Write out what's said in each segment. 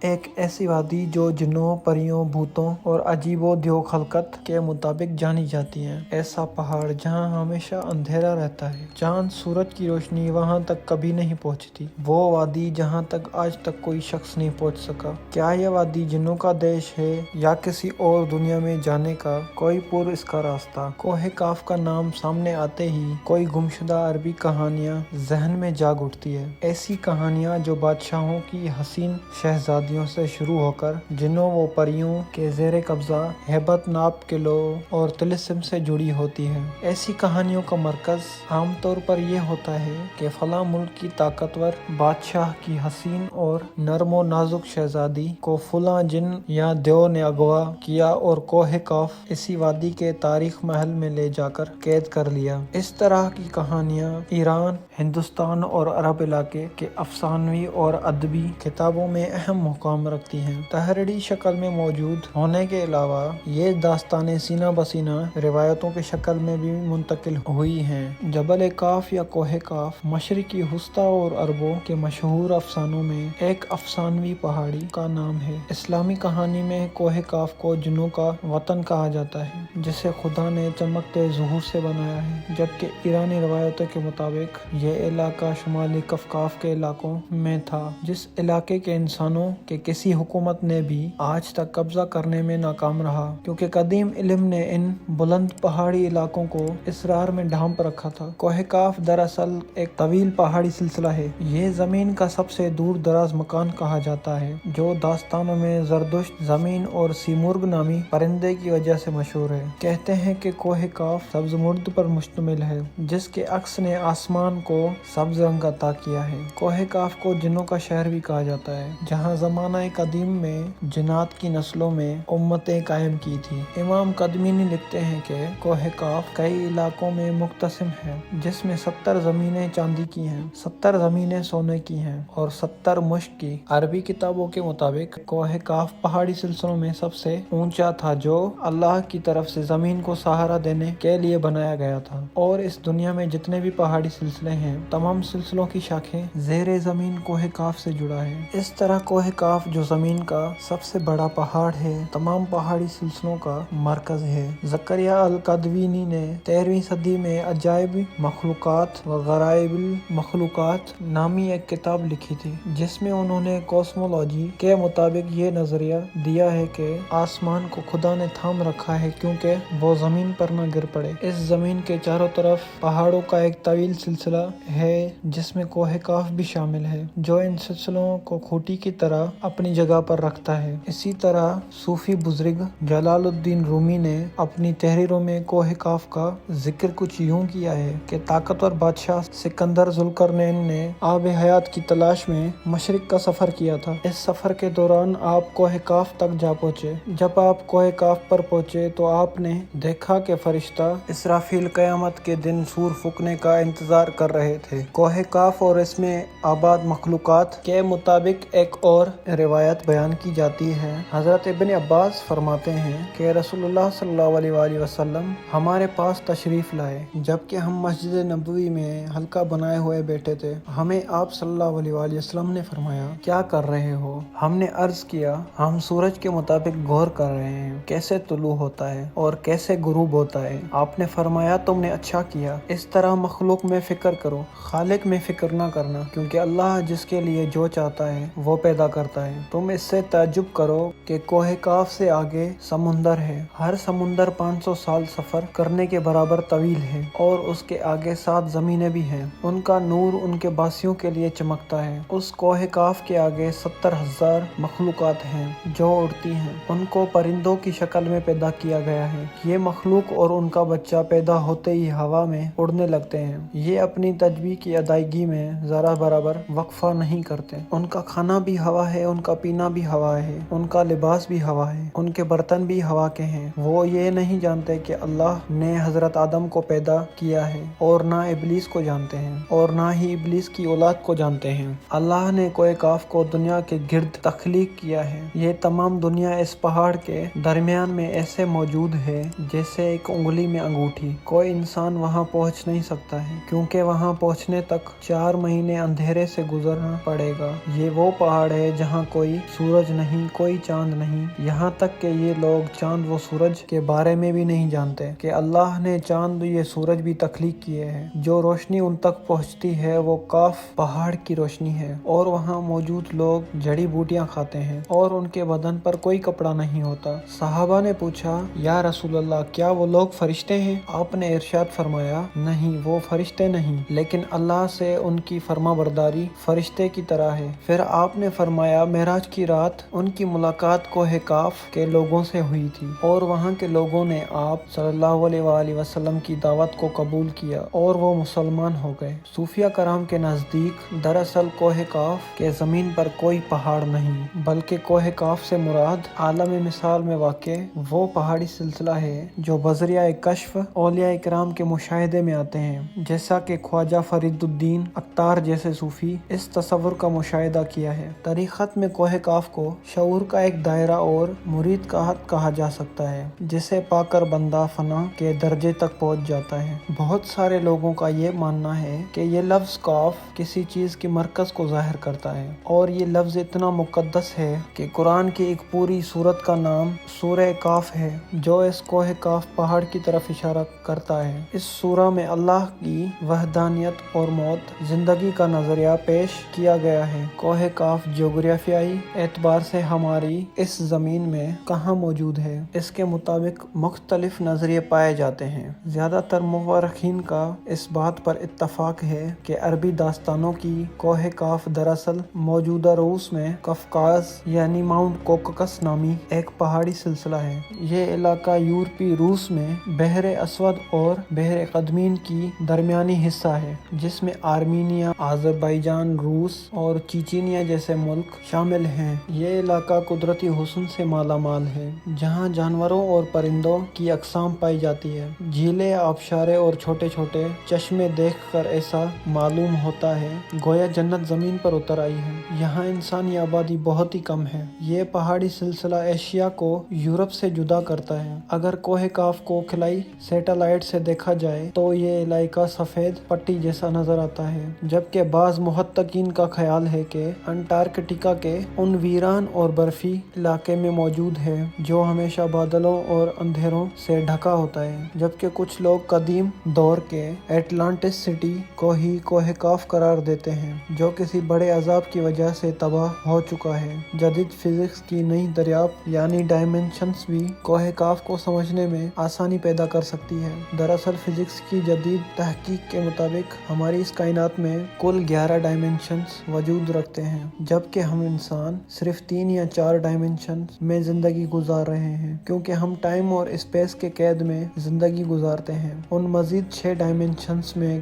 ایک ایسی وادی جو جنوں، پریوں، بھوتوں اور عجیب و دیو خلقت کے مطابق جانی جاتی ہے۔ ایسا پہاڑ جہاں ہمیشہ اندھیرا رہتا ہے، چاند سورج کی روشنی وہاں تک کبھی نہیں پہنچتی۔ وہ وادی جہاں تک آج تک کوئی شخص نہیں پہنچ سکا۔ کیا یہ وادی جنوں کا دیش ہے یا کسی اور دنیا میں جانے کا کوئی پُر اس کا راستہ؟ کوہ کاف کا نام سامنے آتے ہی کوئی گمشدہ عربی کہانیاں ذہن میں جاگ اٹھتی ہے۔ ایسی کہانیاں جو بادشاہوں کی حسین شہزادیوں سے شروع ہو کر جنوں و پریوں کے زیر قبضہ ہیبت ناک قلعوں اور طلسم سے جڑی ہوتی ہے۔ ایسی کہانیوں کا مرکز عام طور پر یہ ہوتا ہے کہ فلاں ملک کی طاقتور بادشاہ کی حسین اور نرم و نازک شہزادی کو فلاں جن یا دیو نے اغوا کیا اور کوہ کاف اسی وادی کے تاریخ محل میں لے جا کر قید کر لیا۔ اس طرح کی کہانیاں ایران، ہندوستان اور عرب علاقے کے افسانوی اور ادبی کتابوں میں اہم مقام رکھتی ہیں۔ تحریری شکل میں موجود ہونے کے علاوہ یہ داستانیں سینہ بہ سینہ روایتوں کی شکل میں بھی منتقل ہوئی ہیں۔ جبل کاف یا کوہ کاف مشرقی وسطی اور عربوں کے مشہور افسانوں میں ایک افسانوی پہاڑی کا نام ہے۔ اسلامی کہانی میں کوہ کاف کو جنوں کا وطن کہا جاتا ہے جسے خدا نے چمکتے ظہور سے بنایا ہے، جبکہ ایرانی روایتوں کے مطابق یہ علاقہ شمالی کفکاف کے علاقوں میں تھا، جس علاقے کے انسانوں کے کسی حکومت نے بھی آج تک قبضہ کرنے میں ناکام رہا، کیونکہ قدیم علم نے ان بلند پہاڑی علاقوں کو اسرار میں ڈھانپ رکھا تھا۔ کوہ کاف دراصل ایک طویل پہاڑی سلسلہ ہے۔ یہ زمین کا سب سے دور دراز مکان کہا جاتا ہے، جو داستانوں میں زردشت زمین اور سیمرغ نامی پرندے کی وجہ سے مشہور ہے۔ کہتے ہیں کہ کوہ کاف سبز مرد پر مشتمل ہے، جس کے عکس نے آسمان کو سبز رنگ عطا کیا ہے۔ کوہ کاف کو جنوں کا شہر بھی کہا جاتا ہے، جہاں زمانہ قدیم میں جنات کی نسلوں میں امتیں قائم کی تھی۔ امام قدوینی لکھتے ہیں کہ کوہ کاف کئی علاقوں میں مقتسم ہے، جس میں 70 زمینیں چاندی کی ہیں، 70 زمینیں سونے کی ہیں اور 70 مشک کی۔ عربی کتابوں کے مطابق کوہ کاف پہاڑی سلسلوں میں سب سے اونچا تھا، جو اللہ کی طرف سے زمین کو سہارا دینے کے لیے بنایا گیا تھا، اور اس دنیا میں جتنے بھی پہاڑی سلسلے ہیں، تمام سلسلوں کی شاخیں زیر زمین کوہ کاف سے جڑا ہے۔ اس طرح کوہ کاف جو زمین کا سب سے بڑا پہاڑ ہے، تمام پہاڑی سلسلوں کا مرکز ہے۔ زکریا القدوینی نے 13ویں صدی میں عجائب مخلوقات و غرائب المخلوقات نامی ایک کتاب لکھی تھی، جس میں انہوں نے کوسمولوجی کے مطابق یہ نظریہ دیا ہے کہ آسمان کو خدا نے تھام رکھا ہے کیونکہ وہ زمین پر نہ گر پڑے۔ اس زمین کے چاروں طرف پہاڑوں کا ایک طویل سلسلہ ہے جس میں کوہ کاف بھی شامل ہے، جو ان سلسلوں کو خوٹی کی طرح اپنی جگہ پر رکھتا ہے۔ اسی طرح صوفی بزرگ جلال الدین رومی نے اپنی تحریروں میں کوہ کاف کا ذکر کچھ یوں کیا ہے کہ طاقتور بادشاہ سکندر ذوالقرنین نے آب حیات کی تلاش میں مشرق کا سفر کیا تھا۔ اس سفر کے دوران آپ کوہ کاف تک جا پہنچے۔ جب آپ کوہ کاف پر پہنچے تو آپ نے دیکھا کہ فرشتہ اسرافیل قیامت کے دن سور پھونکنے کا انتظار کر رہے تھے۔ کوہ کاف اور اس میں آباد مخلوقات کے متعلق ایک اور روایت بیان کی جاتی ہے۔ حضرت ابن عباس فرماتے ہیں کہ رسول اللہ صلی اللہ علیہ وآلہ وسلم ہمارے پاس تشریف لائے جبکہ ہم مسجد نبوی میں حلقہ بنائے ہوئے بیٹھے تھے۔ ہمیں آپ صلی اللہ علیہ وآلہ وسلم نے فرمایا، کیا کر رہے ہو؟ ہم نے عرض کیا، ہم سورج کے مطابق غور کر رہے ہیں، کیسے طلوع ہوتا ہے اور کیسے غروب ہوتا ہے۔ آپ نے فرمایا، تم نے اچھا کیا، اس طرح مخلوق میں فکر کرو، خالق میں فکر نہ کرنا، کیونکہ اللہ جس کے لیے جو چاہتا ہے وہ پیدا کرتا ہے۔ تم اس سے تعجب کرو کہ کوہ کاف سے آگے سمندر ہے، ہر سمندر 500 سال سفر کرنے کے برابر طویل ہے، اور اس کے آگے 7 زمینیں بھی ہیں، ان کا نور ان کے باسیوں کے لیے چمکتا ہے۔ اس کوہ کاف کے آگے 70,000 مخلوقات ہیں جو اڑتی ہیں، ان کو پرندوں کی شکل میں پیدا کیا گیا ہے۔ یہ مخلوق اور ان کا بچہ پیدا ہوتے ہی ہوا میں اڑنے لگتے ہیں۔ یہ اپنی تسبیح کی ادائیگی میں ذرا برابر وقفہ نہیں کرتے۔ ان کا کھانا بھی ہوا ہے، ان کا پینا بھی ہوا ہے، ان کا لباس بھی ہوا ہے، ان کے برتن بھی ہوا کے ہیں۔ وہ یہ نہیں جانتے کہ اللہ نے حضرت آدم کو پیدا کیا ہے، اور نہ ابلیس کو جانتے ہیں، اور نہ ہی ابلیس کی اولاد کو جانتے ہیں۔ اللہ نے کوہ کاف کو دنیا کے گرد تخلیق کیا ہے۔ یہ تمام دنیا اس پہاڑ کے درمیان میں ایسے موجود ہے جیسے ایک انگلی میں انگوٹھی۔ کوئی انسان وہاں پہنچ نہیں سکتا ہے، کیونکہ وہاں پہنچنے تک 4 مہینے اندھیرے سے گزرنا پڑے گا۔ یہ وہ پہاڑ ہے جہاں جہاں کوئی سورج نہیں، کوئی چاند نہیں، یہاں تک کہ یہ لوگ چاند و سورج کے بارے میں بھی نہیں جانتے کہ اللہ نے چاند یہ سورج بھی تخلیق کیے ہیں۔ جو روشنی ان تک پہنچتی ہے وہ کاف پہاڑ کی روشنی ہے، اور وہاں موجود لوگ جڑی بوٹیاں کھاتے ہیں اور ان کے بدن پر کوئی کپڑا نہیں ہوتا۔ صحابہ نے پوچھا، یا رسول اللہ، کیا وہ لوگ فرشتے ہیں؟ آپ نے ارشاد فرمایا، نہیں، وہ فرشتے نہیں، لیکن اللہ سے ان کی فرما برداری فرشتے کی طرح ہے۔ پھر آپ نے فرمایا، معراج کی رات ان کی ملاقات کوہ کاف کے لوگوں سے ہوئی تھی، اور وہاں کے لوگوں نے آپ صلی اللہ علیہ وآلہ وسلم کی دعوت کو قبول کیا اور وہ مسلمان ہو گئے۔ صوفیہ کرام کے نزدیک دراصل کوہ کاف کے زمین پر کوئی پہاڑ نہیں، بلکہ کوہ کاف سے مراد عالم مثال میں واقع وہ پہاڑی سلسلہ ہے جو بذریعہ کشف اولیاء کرام کے مشاہدے میں آتے ہیں، جیسا کہ خواجہ فرید الدین اختار جیسے صوفی اس تصور کا مشاہدہ کیا ہے۔ طریقت میں کوہ کاف کو شعور کا ایک دائرہ اور مرید کا حد کہا جا سکتا ہے، جسے پا کر بندہ فنا کے درجے تک پہنچ جاتا ہے۔ بہت سارے لوگوں کا یہ ماننا ہے کہ یہ لفظ کاف کسی چیز کی مرکز کو ظاہر کرتا ہے، اور یہ لفظ اتنا مقدس ہے کہ قرآن کی ایک پوری سورت کا نام سورہ کاف ہے، جو اس کوہ کاف پہاڑ کی طرف اشارہ کرتا ہے۔ اس سورہ میں اللہ کی وحدانیت اور موت، زندگی کا نظریہ پیش کیا گیا ہے۔ کوہ کاف جغرافیائی اعتبار سے ہماری اس زمین میں کہاں موجود ہے، اس کے مطابق مختلف نظریے پائے جاتے ہیں۔ زیادہ تر مورخین کا اس بات پر اتفاق ہے کہ عربی داستانوں کی کوہ کاف دراصل موجودہ روس میں قفقاز یعنی ماؤنٹ کوککس نامی ایک پہاڑی سلسلہ ہے۔ یہ علاقہ یورپی روس میں بحر اسود اور بحر قزوین کی درمیانی حصہ ہے، جس میں آرمینیا، آذربائیجان، روس اور چیچینیا جیسے ملک شامل ہیں۔ یہ علاقہ قدرتی حسن سے مالا مال ہے، جہاں جانوروں اور پرندوں کی اقسام پائی جاتی ہے۔ جھیلیں، آبشاریں اور چھوٹے چھوٹے چشمے دیکھ کر ایسا معلوم ہوتا ہے گویا جنت زمین پر اتر آئی ہے۔ یہاں انسانی آبادی بہت ہی کم ہے۔ یہ پہاڑی سلسلہ ایشیا کو یورپ سے جدا کرتا ہے۔ اگر کوہ کاف کو خلائی سیٹلائٹ سے دیکھا جائے تو یہ علاقہ سفید پٹی جیسا نظر آتا ہے، جبکہ بعض محققین کا خیال ہے کہ انٹارکٹیکا کے ان ویران اور برفی علاقے میں موجود ہے جو ہمیشہ بادلوں اور اندھیروں سے ڈھکا ہوتا ہے، جبکہ کچھ لوگ قدیم دور کے اٹلانٹس سٹی کو ہی کوہ کاف قرار دیتے ہیں، جو کسی بڑے عذاب کی وجہ سے تباہ ہو چکا ہے۔ جدید فزکس کی نئی دریافت یعنی ڈائمینشنز بھی کوہ کاف کو سمجھنے میں آسانی پیدا کر سکتی ہے۔ دراصل فزکس کی جدید تحقیق کے مطابق ہماری اس کائنات میں کل 11 ڈائمینشنز وجود رکھتے ہیں، جبکہ ہم انسان صرف 3 یا 4 ڈائمینشنز میں زندگی گزار رہے ہیں، کیونکہ ہم ٹائم اور اسپیس کے قید میں زندگی گزارتے ہیں۔ ان مزید 6 ڈائمینشنز میں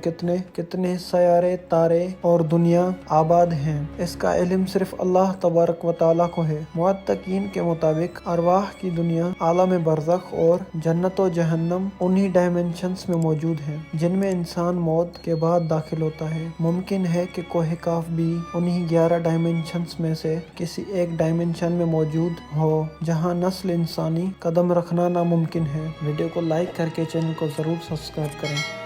کتنے سیارے، تارے اور دنیا آباد ہیں، اس کا علم صرف اللہ تبارک و تعالیٰ کو ہے۔ محققین کے مطابق ارواح کی دنیا، عالم برزخ اور جنت و جہنم انہی ڈائمینشنز میں موجود ہیں جن میں انسان موت کے بعد داخل ہوتا ہے۔ ممکن ہے کہ کوہ کاف بھی انہی 11 ڈائمینشنز میں سے کسی ایک ڈائمینشن میں موجود ہو جہاں نسل انسانی قدم رکھنا ناممکن ہے۔ ویڈیو کو لائک کر کے چینل کو ضرور سبسکرائب کریں۔